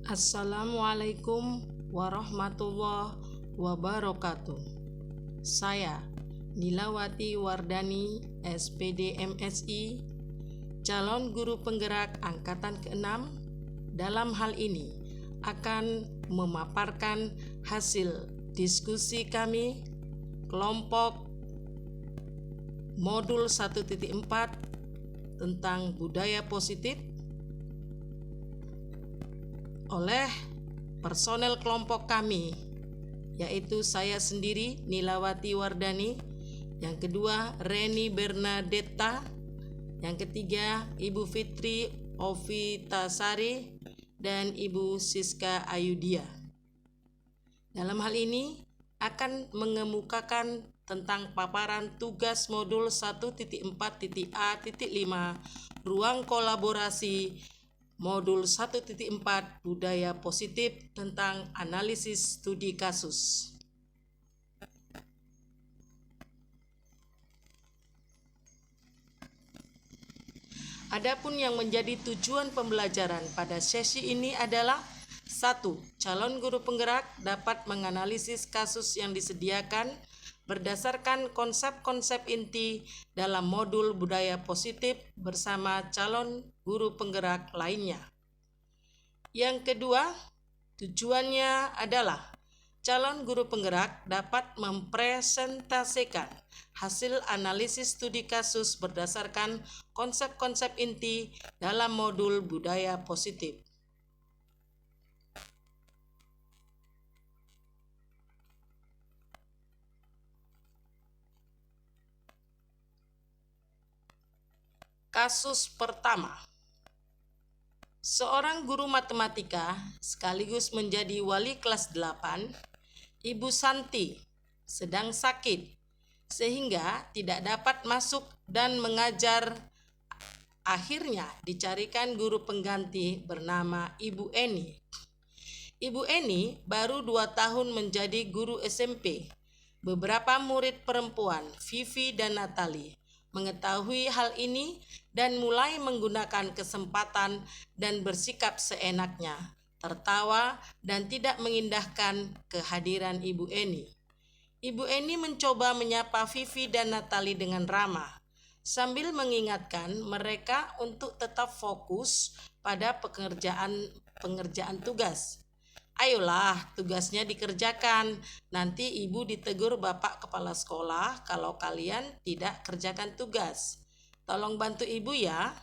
Assalamualaikum warahmatullahi wabarakatuh. Saya Nilawati Wardani, SPD MSI, calon guru penggerak angkatan ke-6, dalam hal ini akan memaparkan hasil diskusi kami kelompok modul 1.4 tentang budaya positif oleh personel kelompok kami, yaitu saya sendiri Nilawati Wardani, yang kedua Reni Bernadetta, yang ketiga Ibu Fitri Ovitasari, dan Ibu Siska Ayudia. Dalam hal ini akan mengemukakan tentang paparan tugas modul 1.4.A.5 ruang kolaborasi modul 1.4 budaya positif tentang analisis studi kasus. Adapun yang menjadi tujuan pembelajaran pada sesi ini adalah 1. Calon guru penggerak dapat menganalisis kasus yang disediakan berdasarkan konsep-konsep inti dalam modul budaya positif bersama calon guru penggerak lainnya. Yang kedua, tujuannya adalah calon guru penggerak dapat mempresentasikan hasil analisis studi kasus berdasarkan konsep-konsep inti dalam modul budaya positif. Kasus pertama. Seorang guru matematika sekaligus menjadi wali kelas 8, Ibu Santi, sedang sakit sehingga tidak dapat masuk dan mengajar. Akhirnya dicarikan guru pengganti bernama Ibu Eni. Ibu Eni baru 2 tahun menjadi guru SMP. Beberapa murid perempuan, Vivi dan Natali, mengetahui hal ini dan mulai menggunakan kesempatan dan bersikap seenaknya, tertawa dan tidak mengindahkan kehadiran Ibu Eni. Ibu Eni mencoba menyapa Vivi dan Natali dengan ramah, sambil mengingatkan mereka untuk tetap fokus pada pengerjaan tugas. Ayolah, tugasnya dikerjakan. Nanti ibu ditegur bapak kepala sekolah kalau kalian tidak kerjakan tugas. Tolong bantu ibu ya.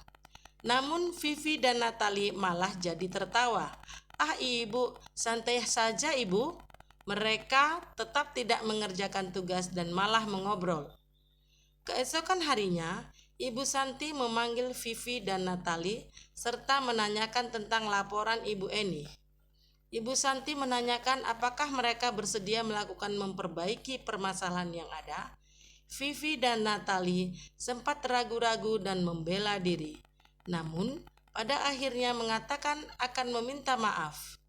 Namun Vivi dan Natali malah jadi tertawa. Ah ibu, santai saja ibu. Mereka tetap tidak mengerjakan tugas dan malah mengobrol. Keesokan harinya, Ibu Santi memanggil Vivi dan Natali serta menanyakan tentang laporan Ibu Eni. Ibu Santi menanyakan apakah mereka bersedia melakukan memperbaiki permasalahan yang ada. Vivi dan Natali sempat ragu-ragu dan membela diri, namun pada akhirnya mengatakan akan meminta maaf.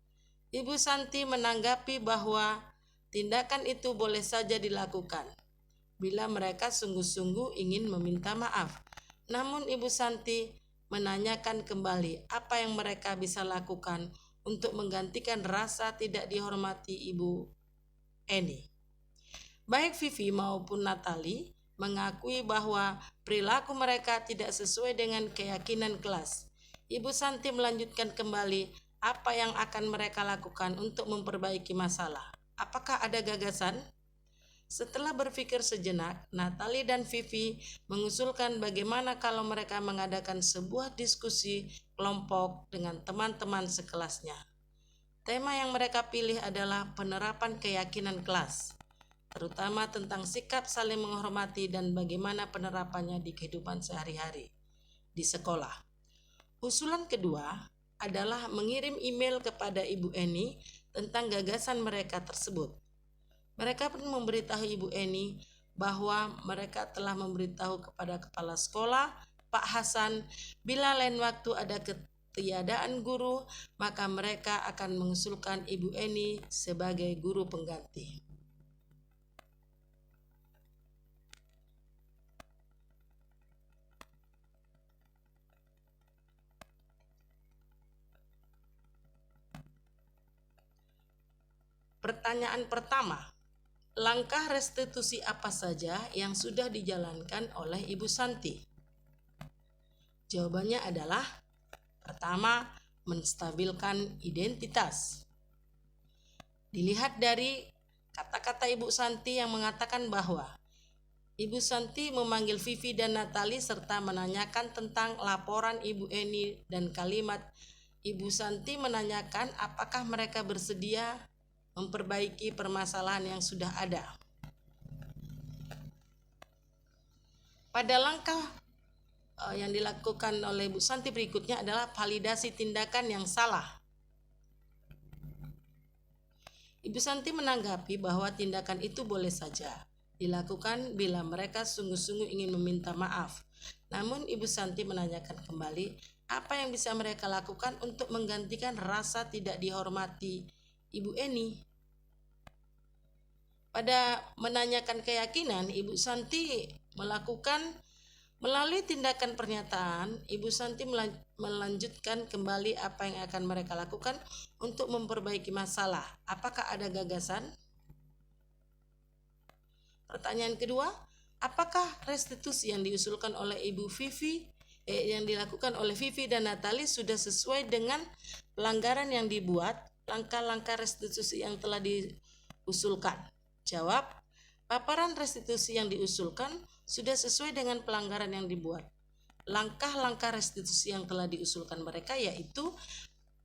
Ibu Santi menanggapi bahwa tindakan itu boleh saja dilakukan bila mereka sungguh-sungguh ingin meminta maaf. Namun Ibu Santi menanyakan kembali apa yang mereka bisa lakukan untuk menggantikan rasa tidak dihormati Ibu Eni. Baik Vivi maupun Natali mengakui bahwa perilaku mereka tidak sesuai dengan keyakinan kelas. Ibu Santi melanjutkan kembali apa yang akan mereka lakukan untuk memperbaiki masalah. Apakah ada gagasan? Setelah berpikir sejenak, Natali dan Vivi mengusulkan bagaimana kalau mereka mengadakan sebuah diskusi kelompok dengan teman-teman sekelasnya. Tema yang mereka pilih adalah penerapan keyakinan kelas, terutama tentang sikap saling menghormati dan bagaimana penerapannya di kehidupan sehari-hari di sekolah. Usulan kedua adalah mengirim email kepada Ibu Eni tentang gagasan mereka tersebut. Mereka pun memberitahu Ibu Eni bahwa mereka telah memberitahu kepada kepala sekolah, Pak Hasan, bila lain waktu ada ketiadaan guru, maka mereka akan mengusulkan Ibu Eni sebagai guru pengganti. Pertanyaan pertama, langkah restitusi apa saja yang sudah dijalankan oleh Ibu Santi? Jawabannya adalah pertama, menstabilkan identitas. Dilihat dari kata-kata Ibu Santi yang mengatakan bahwa Ibu Santi memanggil Vivi dan Natali serta menanyakan tentang laporan Ibu Eni, dan kalimat Ibu Santi menanyakan apakah mereka bersedia memperbaiki permasalahan yang sudah ada. Pada langkah yang dilakukan oleh Ibu Santi berikutnya adalah validasi tindakan yang salah. Ibu Santi menanggapi bahwa tindakan itu boleh saja dilakukan bila mereka sungguh-sungguh ingin meminta maaf. Namun Ibu Santi menanyakan kembali apa yang bisa mereka lakukan untuk menggantikan rasa tidak dihormati Ibu Eni. Pada menanyakan keyakinan, Ibu Santi melakukan melalui tindakan pernyataan, Ibu Santi melanjutkan kembali apa yang akan mereka lakukan untuk memperbaiki masalah. Apakah ada gagasan? Pertanyaan kedua, apakah restitusi yang diusulkan oleh Ibu Vivi yang dilakukan oleh Vivi dan Natali sudah sesuai dengan pelanggaran yang dibuat, langkah-langkah restitusi yang telah diusulkan? Jawab, paparan restitusi yang diusulkan sudah sesuai dengan pelanggaran yang dibuat. Langkah-langkah restitusi yang telah diusulkan mereka yaitu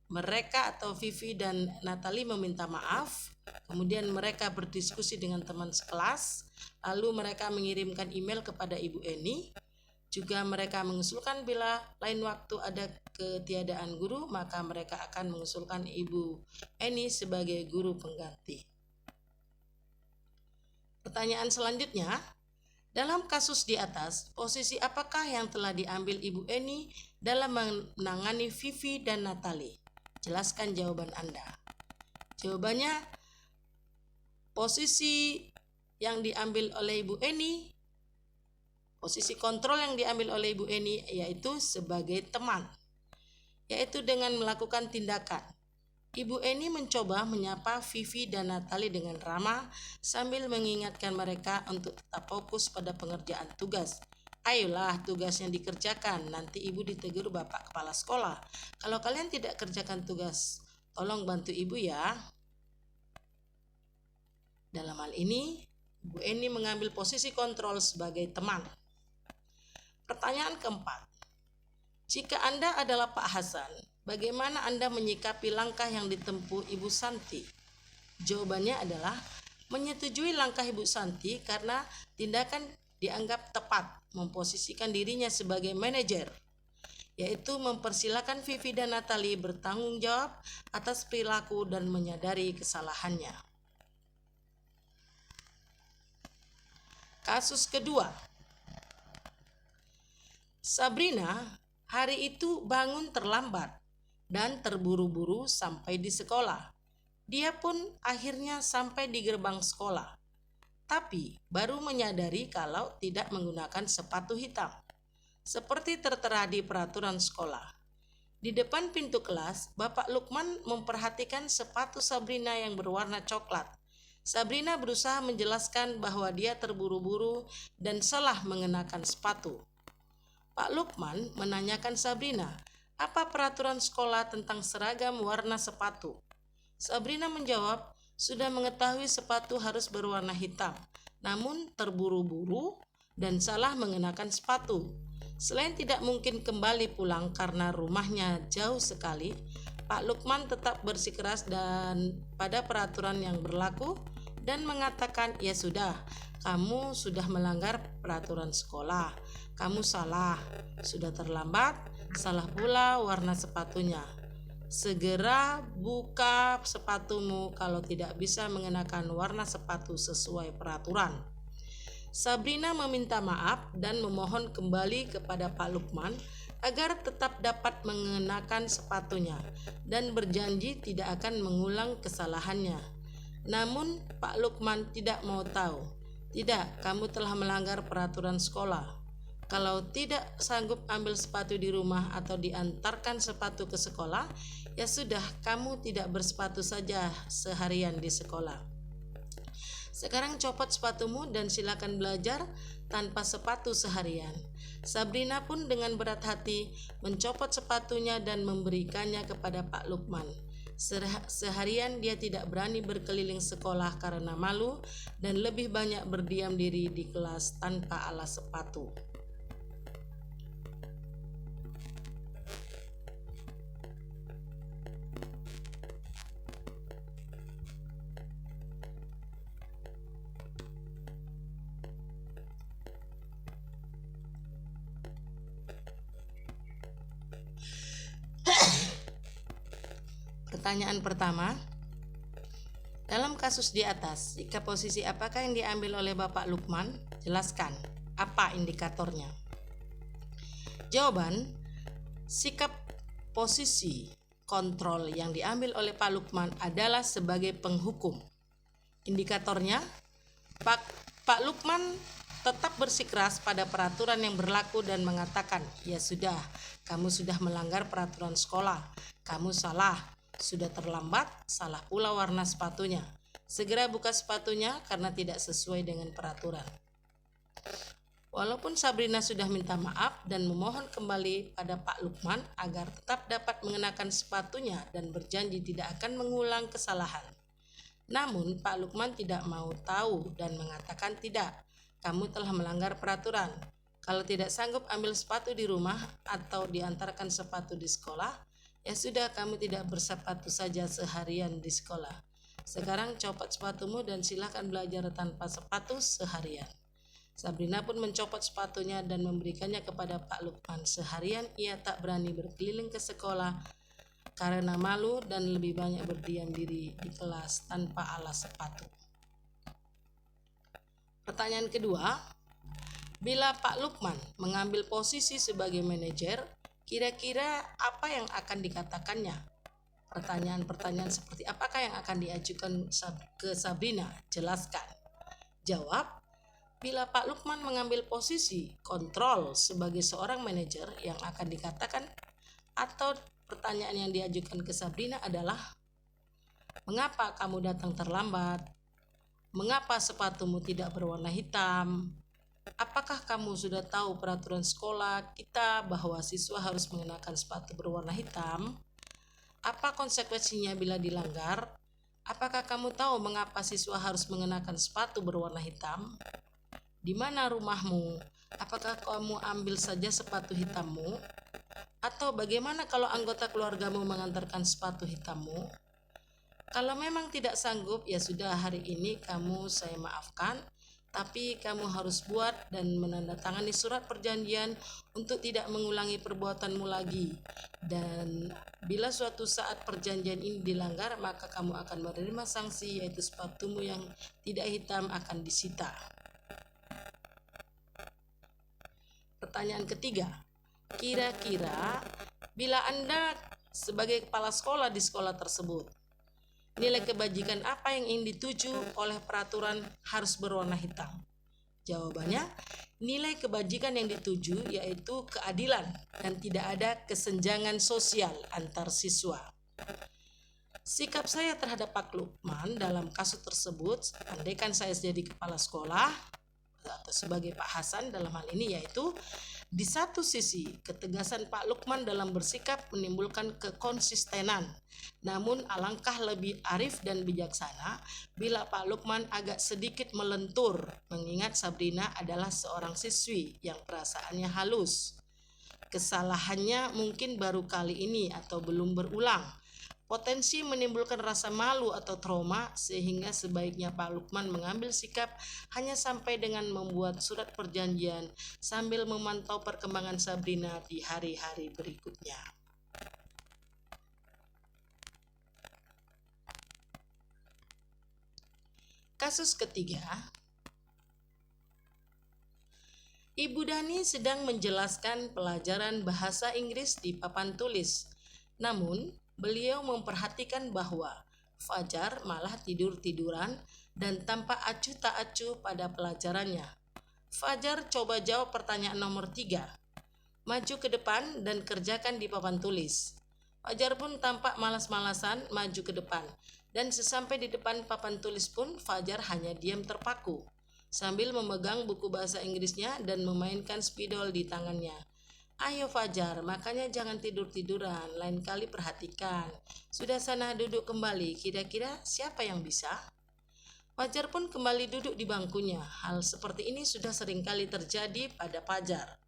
mereka atau Vivi dan Natali meminta maaf, kemudian mereka berdiskusi dengan teman sekelas, lalu mereka mengirimkan email kepada Ibu Eni. Juga mereka mengusulkan bila lain waktu ada ketiadaan guru, maka mereka akan mengusulkan Ibu Eni sebagai guru pengganti. Pertanyaan selanjutnya, dalam kasus di atas, posisi apakah yang telah diambil Ibu Eni dalam menangani Vivi dan Natali? Jelaskan jawaban Anda. Jawabannya, posisi yang diambil oleh Ibu Eni, posisi kontrol yang diambil oleh Ibu Eni yaitu sebagai teman, yaitu dengan melakukan tindakan. Ibu Eni mencoba menyapa Vivi dan Natali dengan ramah sambil mengingatkan mereka untuk tetap fokus pada pengerjaan tugas. Ayolah, tugasnya dikerjakan, nanti ibu ditegur Bapak Kepala Sekolah. Kalau kalian tidak kerjakan tugas, tolong bantu ibu ya. Dalam hal ini, Ibu Eni mengambil posisi kontrol sebagai teman. Pertanyaan keempat, jika Anda adalah Pak Hasan, bagaimana Anda menyikapi langkah yang ditempuh Ibu Santi? Jawabannya adalah menyetujui langkah Ibu Santi karena tindakan dianggap tepat, memposisikan dirinya sebagai manajer, yaitu mempersilahkan Vivi dan Natali bertanggung jawab atas perilaku dan menyadari kesalahannya. Kasus kedua, Sabrina hari itu bangun terlambat dan terburu-buru sampai di sekolah. Dia pun akhirnya sampai di gerbang sekolah, tapi baru menyadari kalau tidak menggunakan sepatu hitam, seperti tertera di peraturan sekolah. Di depan pintu kelas, Bapak Lukman memperhatikan sepatu Sabrina yang berwarna coklat. Sabrina berusaha menjelaskan bahwa dia terburu-buru dan salah mengenakan sepatu. Pak Lukman menanyakan Sabrina, apa peraturan sekolah tentang seragam warna sepatu? Sabrina menjawab, sudah mengetahui sepatu harus berwarna hitam, namun terburu-buru dan salah mengenakan sepatu. Selain tidak mungkin kembali pulang karena rumahnya jauh sekali, Pak Lukman tetap bersikeras dan pada peraturan yang berlaku dan mengatakan, ya sudah, kamu sudah melanggar peraturan sekolah, kamu salah, sudah terlambat, salah pula warna sepatunya. Segera buka sepatumu kalau tidak bisa mengenakan warna sepatu sesuai peraturan. Sabrina meminta maaf dan memohon kembali kepada Pak Lukman agar tetap dapat mengenakan sepatunya dan berjanji tidak akan mengulang kesalahannya. Namun Pak Lukman tidak mau tahu. Tidak, kamu telah melanggar peraturan sekolah. Kalau tidak sanggup ambil sepatu di rumah atau diantarkan sepatu ke sekolah, ya sudah, kamu tidak bersepatu saja seharian di sekolah. Sekarang copot sepatumu dan silakan belajar tanpa sepatu seharian. Sabrina pun dengan berat hati mencopot sepatunya dan memberikannya kepada Pak Lukman. Seharian dia tidak berani berkeliling sekolah karena malu dan lebih banyak berdiam diri di kelas tanpa alas sepatu. Pertanyaan pertama, dalam kasus di atas, sikap posisi apakah yang diambil oleh Bapak Lukman? Jelaskan, apa indikatornya? Jawaban, sikap posisi kontrol yang diambil oleh Pak Lukman adalah sebagai penghukum. Indikatornya, Pak Lukman tetap bersikeras pada peraturan yang berlaku dan mengatakan, ya sudah, kamu sudah melanggar peraturan sekolah, kamu salah, sudah terlambat, salah pula warna sepatunya. Segera buka sepatunya karena tidak sesuai dengan peraturan. Walaupun Sabrina sudah minta maaf dan memohon kembali pada Pak Lukman agar tetap dapat mengenakan sepatunya dan berjanji tidak akan mengulang kesalahan. Namun Pak Lukman tidak mau tahu dan mengatakan, tidak, kamu telah melanggar peraturan. Kalau tidak sanggup ambil sepatu di rumah atau diantarkan sepatu di sekolah, ya sudah, kamu tidak bersepatu saja seharian di sekolah. Sekarang copot sepatumu dan silakan belajar tanpa sepatu seharian. Sabrina pun mencopot sepatunya dan memberikannya kepada Pak Lukman. Seharian ia tak berani berkeliling ke sekolah karena malu dan lebih banyak berdiam diri di kelas tanpa alas sepatu. Pertanyaan kedua, bila Pak Lukman mengambil posisi sebagai manajer, kira-kira apa yang akan dikatakannya? Pertanyaan-pertanyaan seperti apakah yang akan diajukan ke Sabrina? Jelaskan. Jawab, bila Pak Lukman mengambil posisi kontrol sebagai seorang manajer, yang akan dikatakan atau pertanyaan yang diajukan ke Sabrina adalah, mengapa kamu datang terlambat? Mengapa sepatumu tidak berwarna hitam? Apakah kamu sudah tahu peraturan sekolah kita bahwa siswa harus mengenakan sepatu berwarna hitam? Apa konsekuensinya bila dilanggar? Apakah kamu tahu mengapa siswa harus mengenakan sepatu berwarna hitam? Di mana rumahmu? Apakah kamu ambil saja sepatu hitammu? Atau bagaimana kalau anggota keluargamu mengantarkan sepatu hitammu? Kalau memang tidak sanggup, ya sudah, hari ini saya maafkan, tapi kamu harus buat dan menandatangani surat perjanjian untuk tidak mengulangi perbuatanmu lagi. Dan bila suatu saat perjanjian ini dilanggar, maka kamu akan menerima sanksi, yaitu sepatumu yang tidak hitam akan disita. Pertanyaan ketiga, kira-kira bila Anda sebagai kepala sekolah di sekolah tersebut, nilai kebajikan apa yang ingin dituju oleh peraturan harus berwarna hitam? Jawabannya, nilai kebajikan yang dituju yaitu keadilan dan tidak ada kesenjangan sosial antar siswa. Sikap saya terhadap Pak Lukman dalam kasus tersebut, andaikan saya jadi kepala sekolah atau sebagai Pak Hasan dalam hal ini, yaitu di satu sisi ketegasan Pak Lukman dalam bersikap menimbulkan kekonsistenan, namun alangkah lebih arif dan bijaksana bila Pak Lukman agak sedikit melentur, mengingat Sabrina adalah seorang siswi yang perasaannya halus. Kesalahannya mungkin baru kali ini atau belum berulang. Potensi menimbulkan rasa malu atau trauma, sehingga sebaiknya Pak Lukman mengambil sikap hanya sampai dengan membuat surat perjanjian sambil memantau perkembangan Sabrina di hari-hari berikutnya. Kasus ketiga, Ibu Dani sedang menjelaskan pelajaran bahasa Inggris di papan tulis. Namun, beliau memperhatikan bahwa Fajar malah tidur-tiduran dan tampak acuh tak acuh pada pelajarannya. Fajar coba jawab pertanyaan nomor 3. Maju ke depan dan kerjakan di papan tulis. Fajar pun tampak malas-malasan maju ke depan. Dan sesampai di depan papan tulis pun Fajar hanya diam terpaku sambil memegang buku bahasa Inggrisnya dan memainkan spidol di tangannya. Ayo Fajar, makanya jangan tidur-tiduran, lain kali perhatikan. Sudah sana duduk kembali, kira-kira siapa yang bisa? Fajar pun kembali duduk di bangkunya. Hal seperti ini sudah seringkali terjadi pada Fajar.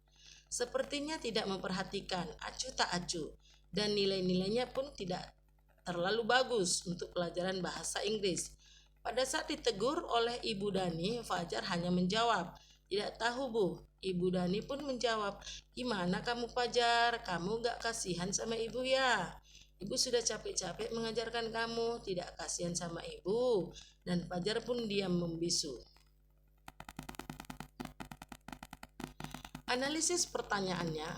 Sepertinya tidak memperhatikan, acuh tak acuh, dan nilai-nilainya pun tidak terlalu bagus untuk pelajaran bahasa Inggris. Pada saat ditegur oleh Ibu Dani, Fajar hanya menjawab, "Tidak tahu Bu." Ibu Dani pun menjawab, "Gimana kamu Fajar? Kamu gak kasihan sama ibu ya? Ibu sudah capek-capek mengajarkan kamu, tidak kasihan sama ibu." Dan Fajar pun diam membisu. Analisis pertanyaannya.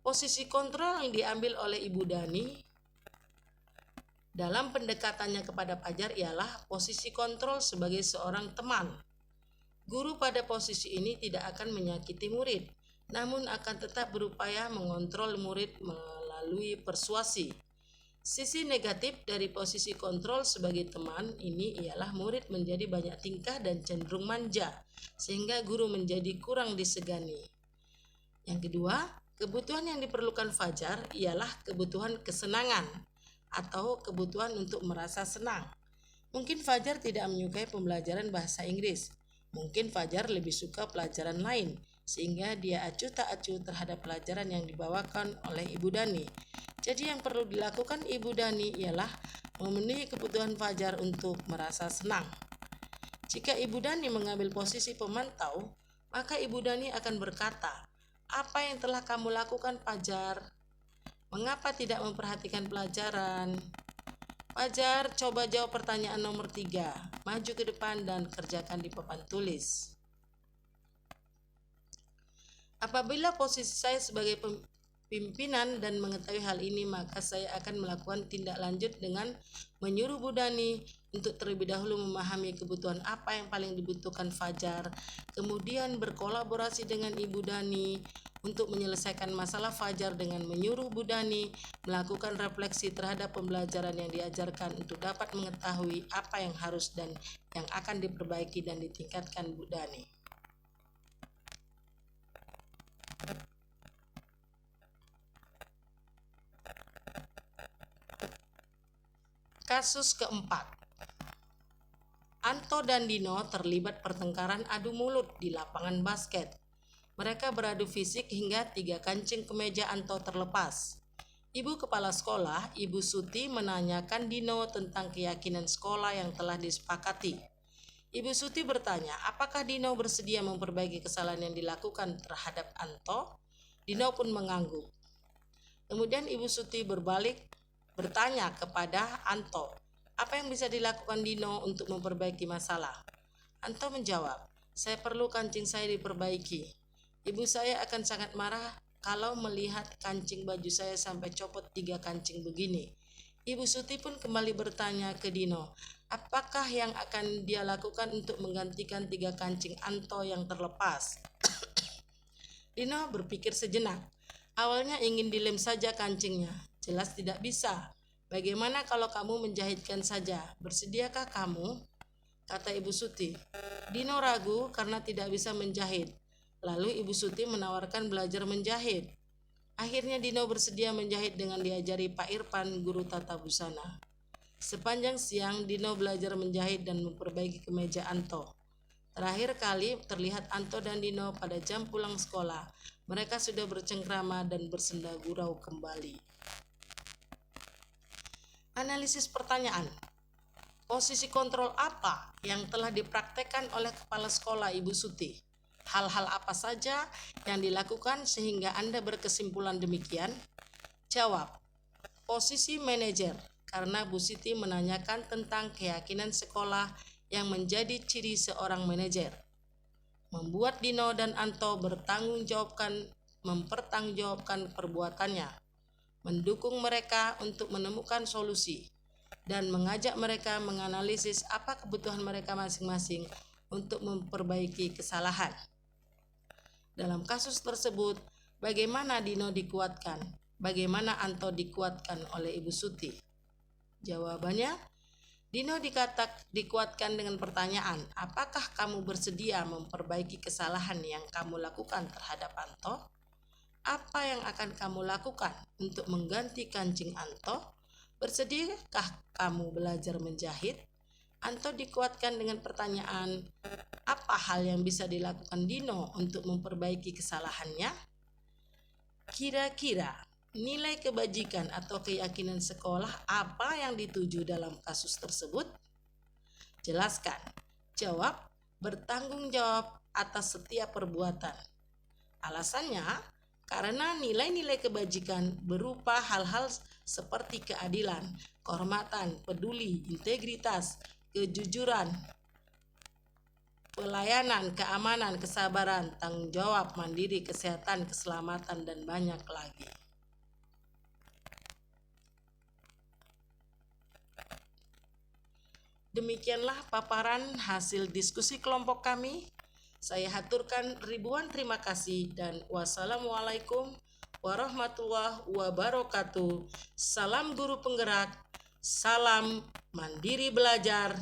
Posisi kontrol yang diambil oleh Ibu Dani dalam pendekatannya kepada Fajar ialah posisi kontrol sebagai seorang teman. Guru pada posisi ini tidak akan menyakiti murid, namun akan tetap berupaya mengontrol murid melalui persuasi. Sisi negatif dari posisi kontrol sebagai teman ini ialah murid menjadi banyak tingkah dan cenderung manja, sehingga guru menjadi kurang disegani. Yang kedua, kebutuhan yang diperlukan Fajar ialah kebutuhan kesenangan atau kebutuhan untuk merasa senang. Mungkin Fajar tidak menyukai pembelajaran bahasa Inggris. Mungkin Fajar lebih suka pelajaran lain, sehingga dia acuh tak acuh terhadap pelajaran yang dibawakan oleh Ibu Dani. Jadi yang perlu dilakukan Ibu Dani ialah memenuhi kebutuhan Fajar untuk merasa senang. Jika Ibu Dani mengambil posisi pemantau, maka Ibu Dani akan berkata, "Apa yang telah kamu lakukan Fajar? Mengapa tidak memperhatikan pelajaran?" Fajar coba jawab pertanyaan nomor 3. Maju ke depan dan kerjakan di papan tulis. Apabila posisi saya sebagai pimpinan dan mengetahui hal ini, maka saya akan melakukan tindak lanjut dengan menyuruh Bu Dani untuk terlebih dahulu memahami kebutuhan apa yang paling dibutuhkan Fajar, kemudian berkolaborasi dengan Ibu Dani untuk menyelesaikan masalah Fajar dengan menyuruh Bu Dani melakukan refleksi terhadap pembelajaran yang diajarkan untuk dapat mengetahui apa yang harus dan yang akan diperbaiki dan ditingkatkan Bu Dani. Kasus keempat. Anto dan Dino terlibat pertengkaran adu mulut di lapangan basket. Mereka beradu fisik hingga 3 kancing kemeja Anto terlepas. Ibu kepala sekolah, Ibu Suti, menanyakan Dino tentang keyakinan sekolah yang telah disepakati. Ibu Suti bertanya, apakah Dino bersedia memperbaiki kesalahan yang dilakukan terhadap Anto? Dino pun mengangguk. Kemudian Ibu Suti berbalik bertanya kepada Anto, apa yang bisa dilakukan Dino untuk memperbaiki masalah? Anto menjawab, saya perlu kancing saya diperbaiki. Ibu saya akan sangat marah kalau melihat kancing baju saya sampai copot 3 kancing begini. Ibu Suti pun kembali bertanya ke Dino, apakah yang akan dia lakukan untuk menggantikan 3 kancing Anto yang terlepas? Dino berpikir sejenak. Awalnya ingin dilem saja kancingnya, jelas tidak bisa. Bagaimana kalau kamu menjahitkan saja? Bersediakah kamu? Kata Ibu Suti. Dino ragu karena tidak bisa menjahit. Lalu Ibu Suti menawarkan belajar menjahit. Akhirnya Dino bersedia menjahit dengan diajari Pak Irfan, guru tata busana. Sepanjang siang Dino belajar menjahit dan memperbaiki kemeja Anto. Terakhir kali terlihat Anto dan Dino pada jam pulang sekolah. Mereka sudah bercengkrama dan bersenda gurau kembali. Analisis pertanyaan. Posisi kontrol apa yang telah dipraktekkan oleh kepala sekolah Ibu Suti? Hal-hal apa saja yang dilakukan sehingga Anda berkesimpulan demikian? Jawab. Posisi manajer, karena Bu Siti menanyakan tentang keyakinan sekolah yang menjadi ciri seorang manajer. Membuat Dino dan Anto mempertanggungjawabkan perbuatannya, mendukung mereka untuk menemukan solusi, dan mengajak mereka menganalisis apa kebutuhan mereka masing-masing untuk memperbaiki kesalahan. Dalam kasus tersebut, bagaimana Dino dikuatkan? Bagaimana Anto dikuatkan oleh Ibu Suti? Jawabannya, Dino dikuatkan dengan pertanyaan, apakah kamu bersedia memperbaiki kesalahan yang kamu lakukan terhadap Anto? Apa yang akan kamu lakukan untuk mengganti kancing Anto? Bersediakah kamu belajar menjahit? Anto dikuatkan dengan pertanyaan, apa hal yang bisa dilakukan Dino untuk memperbaiki kesalahannya? Kira-kira nilai kebajikan atau keyakinan sekolah apa yang dituju dalam kasus tersebut? Jelaskan. Jawab, bertanggung jawab atas setiap perbuatan. Alasannya, karena nilai-nilai kebajikan berupa hal-hal seperti keadilan, kehormatan, peduli, integritas, kejujuran, pelayanan, keamanan, kesabaran, tanggung jawab, mandiri, kesehatan, keselamatan, dan banyak lagi. Demikianlah paparan hasil diskusi kelompok kami. Saya haturkan ribuan terima kasih dan wassalamualaikum warahmatullahi wabarakatuh. Salam guru penggerak, salam mandiri belajar.